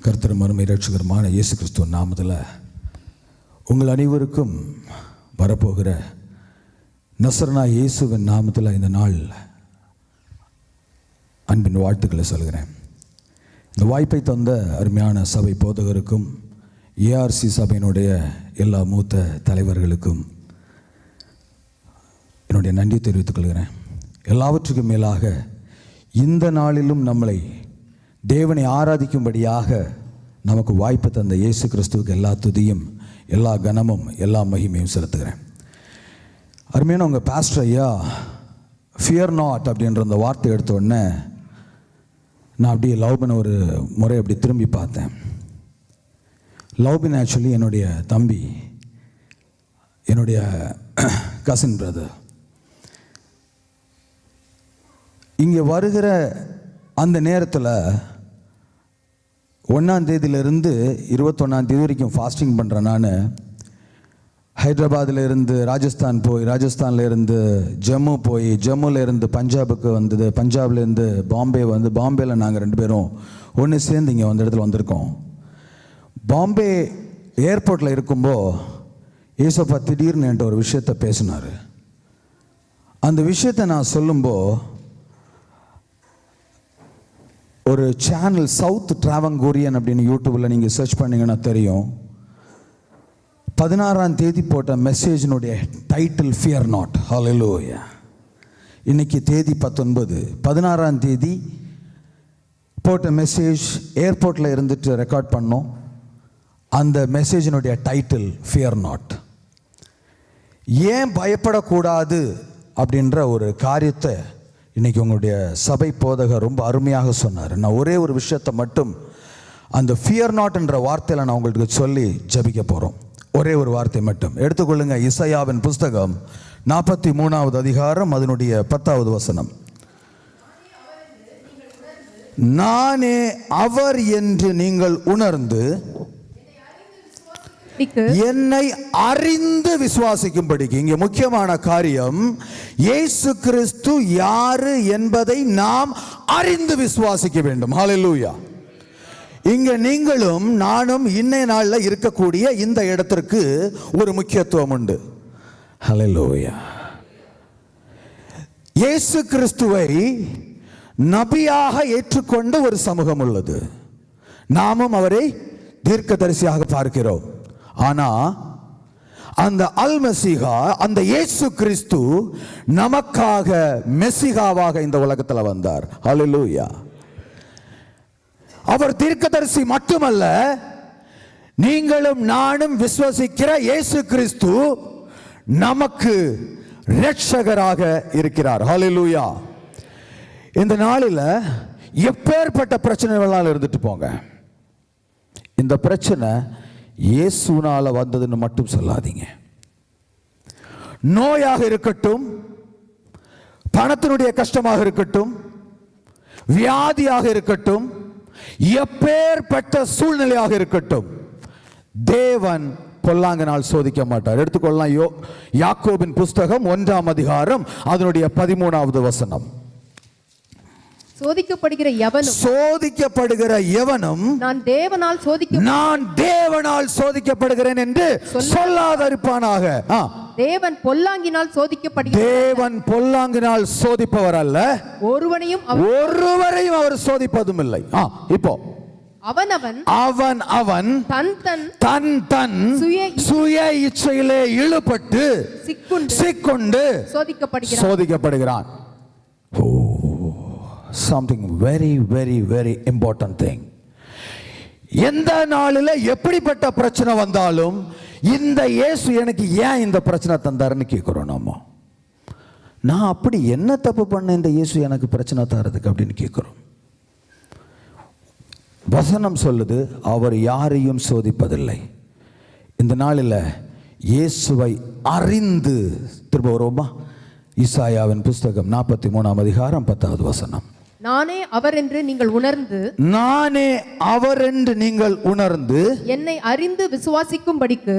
கர்த்தரும் அருமை இரட்சகருமான இயேசு கிறிஸ்துவின் நாமத்தில் உங்கள் அனைவருக்கும் வரப்போகிற நசரேனாகிய இயேசுவின் நாமத்தில் இந்த நாள் அன்பின் வாழ்த்துக்களை சொல்கிறேன். இந்த வாய்ப்பை தந்த அருமையான சபை போதகருக்கும் ஏஆர்சி சபையினுடைய எல்லா மூத்த தலைவர்களுக்கும் என்னுடைய நன்றி தெரிவித்துக் கொள்கிறேன். எல்லாவற்றுக்கும் மேலாக இந்த நாளிலும் நம்மளை தேவனை ஆராதிக்கும்படியாக நமக்கு வாய்ப்பு தந்த இயேசு கிறிஸ்துவுக்கு எல்லா துதியும் எல்லா கனமும் எல்லா மகிமையும் செலுத்துகிறேன். அருமையான உங்கள் பாஸ்டர் ஐயா ஃபியர் நாட் அப்படின்ற அந்த வார்த்தை எடுத்த உடனே நான் அப்படியே லவ்பின் ஒரு முறை அப்படி திரும்பி பார்த்தேன். லவ்பின் ஆக்சுவலி என்னுடைய தம்பி, என்னுடைய கசின் பிரதர். இங்கே வருகிற அந்த நேரத்தில் 1ஆம் தேதியிலிருந்து 21ஆம் தேதி வரைக்கும் ஃபாஸ்டிங் பண்ணுறேன். நான் ஹைதராபாத்தில் இருந்து ராஜஸ்தான் போய், ராஜஸ்தானில் இருந்து ஜம்மு போய், ஜம்முவில் இருந்து பஞ்சாபுக்கு வந்தது, பஞ்சாப்லேருந்து பாம்பே வந்து, பாம்பேயில் நாங்கள் 2 பேரும் ஒன்று சேர்ந்து இங்கே வந்த இடத்துல வந்திருக்கோம். பாம்பே ஏர்போர்ட்டில் இருக்கும்போது ஏசப்பா திடீர்னு என்கிட்ட ஒரு விஷயத்தை பேசினார். அந்த விஷயத்தை நான் சொல்லும்போது ஒரு சேனல் சவுத் டிராவங்கூரியன் அப்படின்னு யூடியூப்பில் நீங்கள் சர்ச் பண்ணிங்கன்னா தெரியும். 16ஆம் தேதி போட்ட மெசேஜினுடைய டைட்டில் ஃபியர் நாட். ஹல்லேலூயா. இன்னைக்கு தேதி 19. 16ஆம் தேதி போட்ட மெசேஜ் ஏர்போர்ட்டில் இருந்துட்டு ரெக்கார்ட் பண்ணோம். அந்த மெசேஜினுடைய டைட்டில் ஃபியர் நாட். ஏன் பயப்படக்கூடாது அப்படின்ற ஒரு காரியத்தை இன்றைக்கி உங்களுடைய சபை போதகர் ரொம்ப அருமையாக சொன்னார். நான் ஒரே ஒரு விஷயத்தை மட்டும் அந்த ஃபியர் நாட் என்ற வார்த்தையில் நான் உங்களுக்கு சொல்லி ஜபிக்க போகிறோம். ஒரே ஒரு வார்த்தை மட்டும் எடுத்துக்கொள்ளுங்க. இசையாவின் புஸ்தகம் 43ஆவது அதிகாரம் அதனுடைய 10வது வசனம். நானே அவர் என்று நீங்கள் உணர்ந்து என்னை அறிந்து விசுவாசிக்கும்படிக்கு. இங்கே முக்கியமான காரியம், இயேசு கிறிஸ்து யாரு என்பதை நாம் அறிந்து விசுவாசிக்க வேண்டும். ஹல்லேலூயா. இங்க நீங்களும் நானும் இன்னைய நாளில் இருக்கக்கூடிய இந்த இடத்திற்கு ஒரு முக்கியத்துவம் உண்டு. ஹல்லேலூயா. இயேசு கிறிஸ்துவை நபியாக ஏற்றுக்கொண்ட ஒரு சமூகம் உள்ளது. நாமும் அவரை தீர்க்கதரிசியாக பார்க்கிறோம். ஆனா அந்த அல் மெசிகா, அந்த இயேசு கிறிஸ்து நமக்காக மெசிகாவாக இந்த உலகத்தில் வந்தார். ஹல்லேலூயா. அவர் தீர்க்கதரிசி மட்டுமல்ல, நீங்களும் நானும் விசுவாசிக்கிற இயேசு கிறிஸ்து நமக்கு இரட்சகராக இருக்கிறார். ஹல்லேலூயா. இந்த நாளில் எப்பேற்பட்ட பிரச்சனைகளால் இருந்துட்டு போங்க, இந்த பிரச்சனை இயேசுனால வந்ததுன்னு மட்டும் சொல்லாதீங்க. நோயாக இருக்கட்டும், பணத்தினுடைய கஷ்டமாக இருக்கட்டும், வியாதியாக இருக்கட்டும், எப்பேற்பட்ட சூழ்நிலையாக இருக்கட்டும், தேவன் பொல்லாங்கனால் சோதிக்க மாட்டார். எடுத்துக்கொள்ளலாம். யாக்கோபின் புஸ்தகம் 1ஆம் அதிகாரம் அதனுடைய 13வது வசனம். சோதிக்கப்படுகிற எவனும் நான் தேவனால் சோதிக்கப்படுகிறேன் என்று சொல்லாதிருப்பானாக. தேவன் பொல்லாங்கினால் சோதிப்பவர் அல்ல, ஒருவரையும் அவர் சோதிப்பதும் இல்லை. இப்போ அவன் தன் சுய இச்சையிலே இழுபட்டு சிக்குண்டு சோதிக்கப்படுகிறான். Something very very very important thing. எந்த நாளில் எப்படிப்பட்ட பிரச்சனை வந்தாலும் இந்த இயேசு எனக்கு ஏன் இந்த பிரச்சனை தந்தாருன்னு கேட்குறோம். நான் அப்படி என்ன தப்பு பண்ண இந்த இயேசு எனக்கு பிரச்சனை தரதுக்கு அப்படின்னு கேட்குறோம். வசனம் சொல்லுது, அவர் யாரையும் சோதிப்பதில்லை. இந்த நாளில் இயேசுவை அறிந்து, திரும்ப வருவோமா, இசாயாவின் புஸ்தகம் 43ஆம் அதிகாரம் 10வது வசனம். நானே அவர் என்று நீங்கள் உணர்ந்து என்னை அறிந்து விசுவாசிக்கும்படிக்கு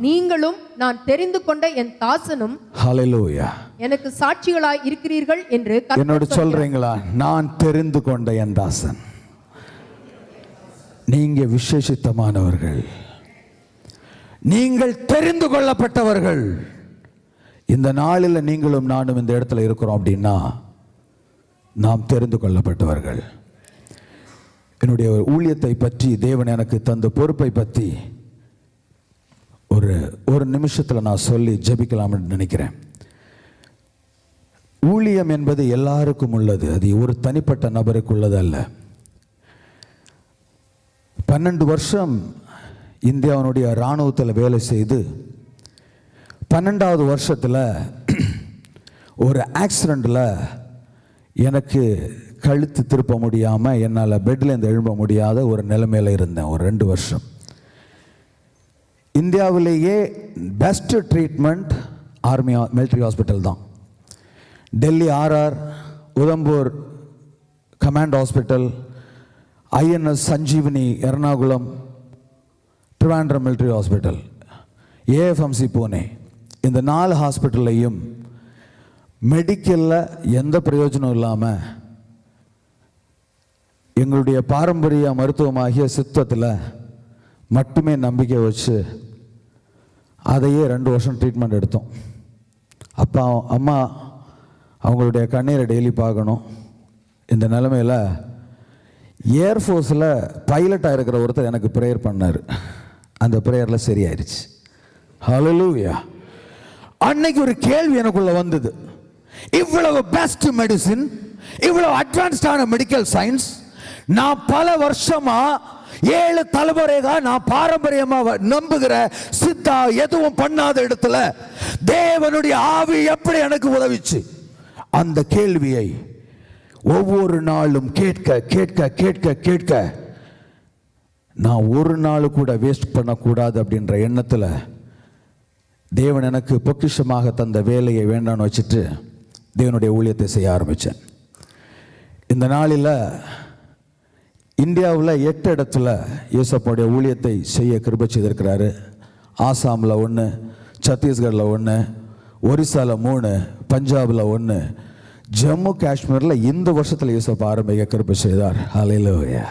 நீங்களும் நான் தெரிந்து கொண்ட என் தாசனும் ஹல்லேலூயா எனக்கு சாட்சிகளாய் இருக்கிறீர்கள் என்று என்னோட சொல்றீங்களா? நான் தெரிந்து கொண்ட என் தாசன். நீங்க விசேஷித்தமானவர்கள், நீங்கள் தெரிந்து கொள்ளப்பட்டவர்கள். இந்த நாளில் நீங்களும் நானும் இந்த இடத்துல இருக்கிறோம் அப்படின்னா நாம் தெரிந்து கொள்ளப்பட்டவர்கள். என்னுடைய ஊழியத்தை பற்றி, தேவன் எனக்கு தந்த பொறுப்பை பற்றி ஒரு நிமிஷத்தில் நான் சொல்லி ஜெபிக்கலாம்னு நினைக்கிறேன். ஊழியம் என்பது எல்லாருக்கும் உள்ளது, அது ஒரு தனிப்பட்ட நபருக்கு உள்ளது அல்ல. 12 வருஷம் இந்தியாவினுடைய இராணுவத்தில் வேலை செய்து 12வது வருஷத்தில் ஒரு ஆக்சிடெண்ட்டில் எனக்கு கழுத்து திருப்ப முடியாமல் என்னால் பெட்லேருந்து எழும்ப முடியாத ஒரு நிலைமையில் இருந்தேன். ஒரு 2 வருஷம். இந்தியாவிலேயே best treatment army military hospital தான். Delhi RR, Udhampur command hospital, INS Sanjivani Ernakulam, Trivandrum military hospital, AFMC Pune, இந்த 4 ஹாஸ்பிட்டல்லையும் மெடிக்கலில் எந்த பிரயோஜனம் இல்லாமல் எங்களுடைய பாரம்பரிய மருத்துவமாகிய சித்தத்தில் மட்டுமே நம்பிக்கை வச்சு அதையே 2 வருஷம் ட்ரீட்மெண்ட் எடுத்தோம். அப்பா அம்மா அவங்களுடைய கண்ணீரை டெய்லி பார்க்கணும். இந்த நிலைமையில் ஏர்ஃபோர்ஸில் பைலட்டாக இருக்கிற ஒருத்தர் எனக்கு ப்ரேயர் பண்ணார். அந்த ப்ரேயரில் சரியாயிருச்சு. ஹல்லேலூயா. அன்னைக்கு ஒரு கேள்வி எனக்குள்ள வந்தது. இவ்வளவு பெஸ்ட் மெடிசின், இவ்வளவு அட்வான்ஸ்டான மெடிக்கல் சயின்ஸ், நான் பல வருஷமா 7 தலைமுறைగా நான் பாரம்பரியமா நம்புகிற சித்தா எதுவும் பண்ணாத இடத்துல தேவனுடைய ஆவி எப்படி எனக்கு உதவிச்சு? அந்த கேள்வியை ஒவ்வொரு நாளும் கேட்க கேட்க கேட்க கேட்க நான் ஒரு நாள் கூட வேஸ்ட் பண்ணக்கூடாது அப்படின்ற எண்ணத்தில் தேவன் எனக்கு பொக்கிஷமாக தந்த வேலையை வேண்டான்னு வச்சுட்டு தேவனுடைய ஊழியத்தை செய்ய ஆரம்பித்தேன். இந்த நாளில் இந்தியாவில் 8 இடத்துல இயேசுவோடைய ஊழியத்தை செய்ய கிருபை செய்திருக்கிறாரு. ஆசாமில் 1, சத்தீஸ்கரில் 1, ஒரிசாவில் 3, பஞ்சாபில் 1, ஜம்மு காஷ்மீரில் இந்த வருஷத்தில் இயேசுவை ஆரம்பிக்க கிருபை செய்தார். ஹல்லேலூயா.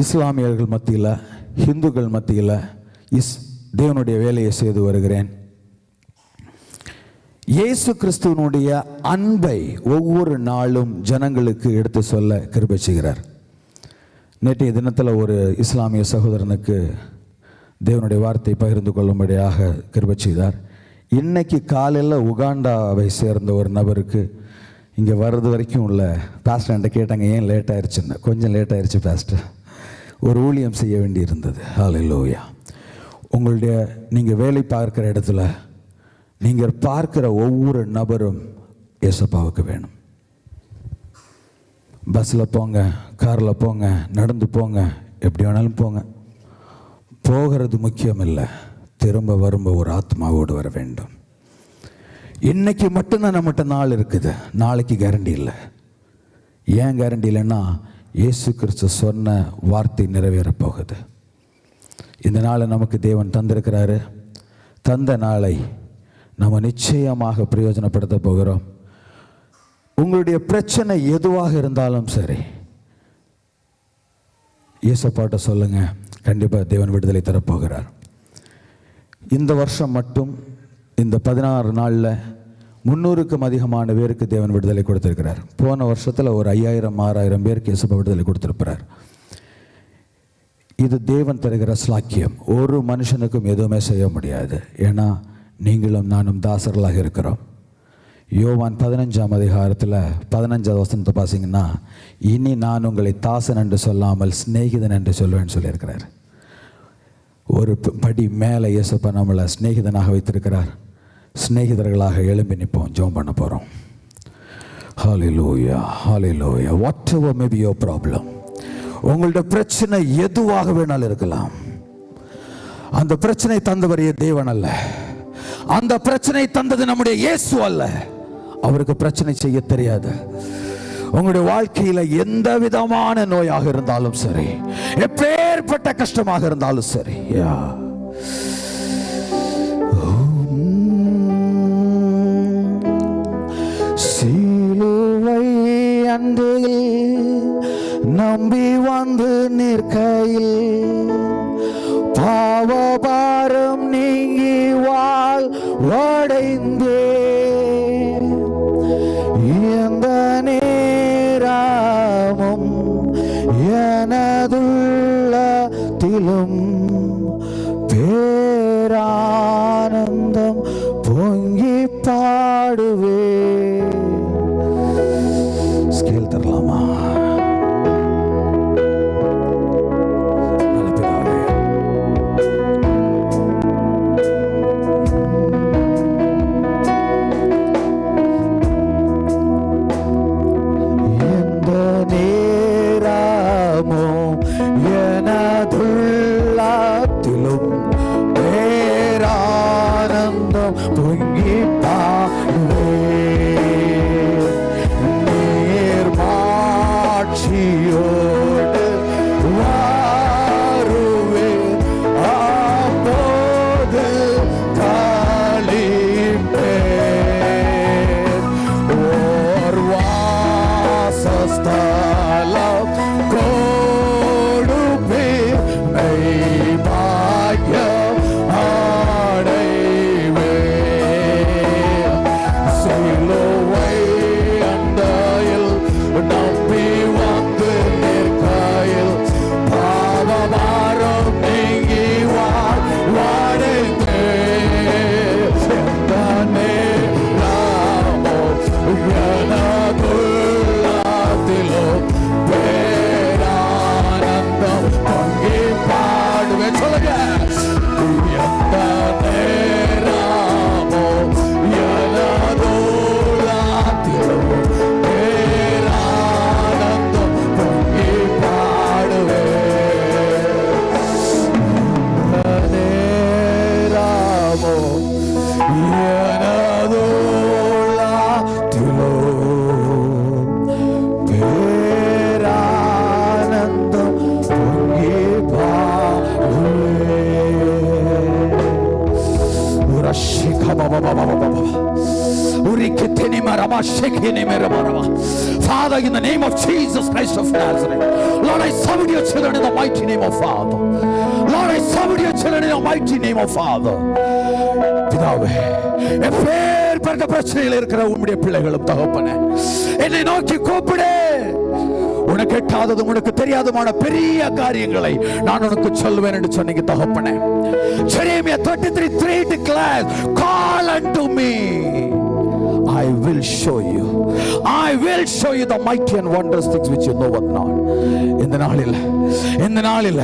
இஸ்லாமியர்கள் மத்தியில், இந்துக்கள் மத்தியில் தேவனுடைய வேலையை செய்து வருகிறேன். இயேசு கிறிஸ்துவனுடைய அன்பை ஒவ்வொரு நாளும் ஜனங்களுக்கு எடுத்து சொல்ல கிருபை செய்கிறார். நேற்றைய தினத்தில் ஒரு இஸ்லாமிய சகோதரனுக்கு தேவனுடைய வார்த்தை பகிர்ந்து கொள்ளும்படியாக கிருபை செய்தார். இன்னைக்கு காலையில் உகாண்டாவை சேர்ந்த ஒரு நபருக்கு இங்கே வர்றது வரைக்கும் உள்ள பாஸ்டர் என்கிட்ட கேட்டாங்க, ஏன் லேட் ஆயிடுச்சுன்னு. கொஞ்சம் லேட் ஆயிடுச்சு பாஸ்டர், ஒரு ஊழியம் செய்ய வேண்டி இருந்தது. ஹல்லேலூயா. உங்களுடைய நீங்கள் வேலை பார்க்குற இடத்துல நீங்கள் பார்க்கிற ஒவ்வொரு நபரும் ஏசப்பாவுக்கு வேணும். பஸ்ஸில் போங்க, காரில் போங்க, நடந்து போங்க, எப்படி வேணாலும் போங்க. போகிறது முக்கியம் இல்லை, திரும்ப வரும்ப ஒரு ஆத்மாவோடு வர வேண்டும். இன்னைக்கு மட்டும்தான் நம்மகிட்ட நாள் இருக்குது, நாளைக்கு கேரண்டி இல்லை. ஏன் கேரண்டி இல்லைன்னா இயேசு கிறிஸ்து சொன்ன வார்த்தை நிறைவேறப் போகுது. இந்த நாளை நமக்கு தேவன் தந்திருக்கிறாரு. தந்த நாளை நம்ம நிச்சயமாக பிரயோஜனப்படுத்த போகிறோம். உங்களுடைய பிரச்சனை எதுவாக இருந்தாலும் சரி, இயேசுப்பாட்ட சொல்லுங்க, கண்டிப்பாக தேவன் விடுதலை தரப்போகிறார். இந்த வருஷம் மட்டும் இந்த 16 நாளில் 300க்கும் அதிகமான பேருக்கு தேவன் விடுதலை கொடுத்திருக்கிறார். போன வருஷத்தில் ஒரு 5000-6000 பேருக்கு இயேசுப்பா விடுதலை கொடுத்திருக்கிறார். இது தேவன் தருகிற ஸ்லாக்கியம். ஒரு மனுஷனுக்கும் எதுவுமே செய்ய முடியாது. ஏன்னா நீங்களும் நானும் தாசர்களாக இருக்கிறோம். யோவான் 15ஆம் அதிகாரத்தில் 15வது வசனத்தை பார்த்தீங்கன்னா, இனி நான் உங்களை தாசன் என்று சொல்லாமல் சிநேகிதன் என்று சொல்வேன்னு சொல்லியிருக்கிறார். ஒரு படி மேலே இயேசுப்பா நம்மளை சிநேகிதனாக வைத்திருக்கிறார். சிநேகிதர்களாக எழும்பி நிற்போம், ஜெபம் பண்ண போகிறோம். ஹல்லேலூயா, ஹல்லேலூயா. whatever may be your problem, உங்களுடைய பிரச்சனை எதுவாக வேணாலும் இருக்கலாம். அந்த பிரச்சனை தந்தவர் தேவன் அல்ல, அந்த பிரச்சனை தந்தது நம்முடைய இயேசு அல்ல. அவருக்கு பிரச்சனை செய்ய தெரியாது. உங்களுடைய வாழ்க்கையில் எந்த விதமான நோயாக இருந்தாலும் சரி, எப்பேற்பட்ட கஷ்டமாக இருந்தாலும் சரி, சிலுவை அன்றில் நம்பி வந்து நிற்கையில் பாவபாரம் நீங்கி வாழ்வடைந்தே எந்த நேரமும் எனதுள்ளத்திலும் பேரானந்தம் பொங்கி பாடுவே. Scale தரலாமா? Father, in the name of Jesus Christ of Nazareth, Lord, I summon your children in the mighty name of Father. Lord, I summon your children in the mighty name of Father. பிதாவே, எப்பேற்பட்ட பிரச்சனையில் இருக்கிற உம்முடைய பிள்ளைகளும் தகப்பனே, என்னை நோக்கி கூப்பிடு. உனக்கு எட்டாததும் உனக்கு தெரியாதமான பெரிய காரியங்களை நான் உனக்கு சொல்வேன் என்று சொன்னீங்க தகப்பனே. Jeremiah 33:3 declares, call unto me, I will show you. I will show you the mighty and wondrous things which you know not. இந்த நாளில்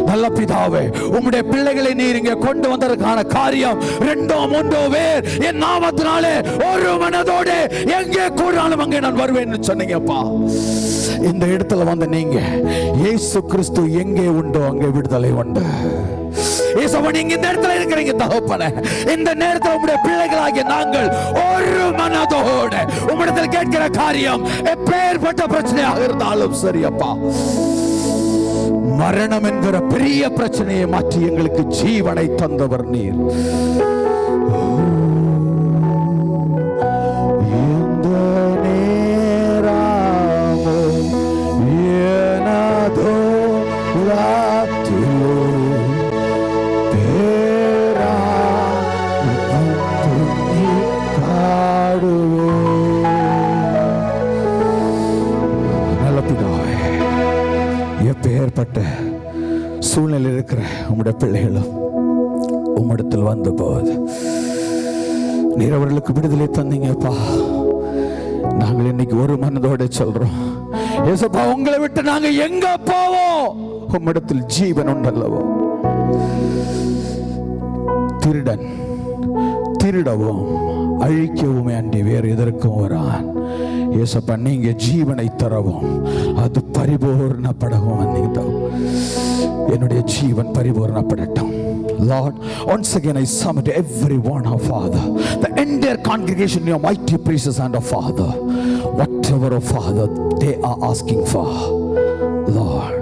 நல்ல பிதாவே, உம்முடைய பிள்ளைகளை நீர் இங்கே கொண்டு வந்ததற்கான காரியம் 2-3 பேர் என் நாமத்தினாலே ஒரு மனதோடு எங்கே கூடாலும் அங்கே நான் வருவேன் என்று சொன்னீங்கப்பா. இந்த இடத்துல வந்து நீங்க இயேசு கிறிஸ்து எங்கே உண்டோ அங்கே விடுதலை உண்டு. நீங்க இந்த இடத்துல இருக்கிறீங்க தகப்பனே. இந்த நேரத்தில் உம்முடைய பிள்ளைகளாகிய நாங்கள் ஒரு மனதோடு உம்மிடத்தில் கேட்கிற காரியம் எப்பேற்பட்ட பிரச்சனையாக இருந்தாலும் சரியப்பா, மரணம் என்கிற பெரிய பிரச்சனையை மாற்றி எங்களுக்கு ஜீவனை தந்தவர் நீர். சூழ்நிலை இருக்கிற உம்முடைய பிள்ளைகளும் உம்மிடத்தில் வந்த போது நீர் அவர்களுக்கு விடுதலை தந்தீங்கப்பா. நாங்கள் இன்னைக்கு ஒரு மனதோட சொல்றோம், ஏசப்பா, உங்களை விட்டு நாங்க எங்க போவோம்? உம்மிடத்தில் ஜீவன் உண்டல்லவோ. திருடன் திருடவும் அழிக்கவுமே அண்டி வேறு எதற்கும் வரான். ஏசப்பா, நீங்க ஜீவனை தரவும் அது பரிபூர்ணப்படவும் வந்தீங்க. என்னுடைய ஜீவன் பரிபூர்ணப்படட்டும். Lord, once again I summon everyone, our Father, the entire congregation, your mighty praises and our Father, what whatever, oh Father, they are asking for, Lord,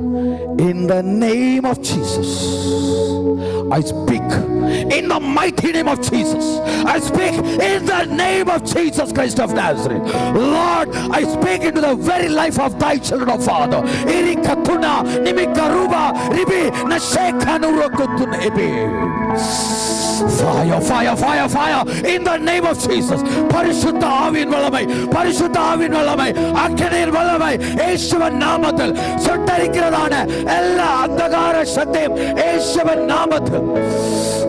in the name of Jesus, I speak in the mighty name of Jesus. I speak in the name of Jesus Christ of Nazareth. Lord, I speak into the very life of thy children, of Father. Irikatuna nimikaruba ribi nashekanurokutun ibi. Fire, fire, fire, fire in the name of Jesus. பரிசுத்த ஆவியின் வல்லமை, பரிசுத்த ஆவியின் வல்லமை, அக்கினியின் வல்லமை இயேசுவின் நாமத்தில் சுட்டரிக்கிறதான எல்லா அந்தகார சக்தியும் இயேசுவின் நாமத்தில்.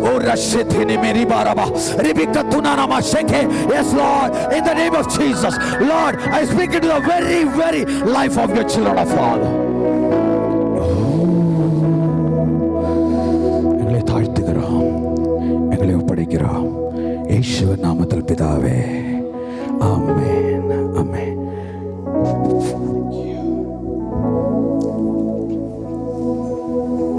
ஓ ரஷிதினி மேரி பாரபா ரிபிகத்துனா நாமா ஷேகே. Yes Lord, in the name of Jesus, Lord, I speak into the very, very life of your children, of Father. எங்களை தாழ்த்துகிறோம், எங்களை ஒப்படைக்கிறோம் இயேசுவின் நாமத்தில் பிதாவே. ஆமென், ஆமென்.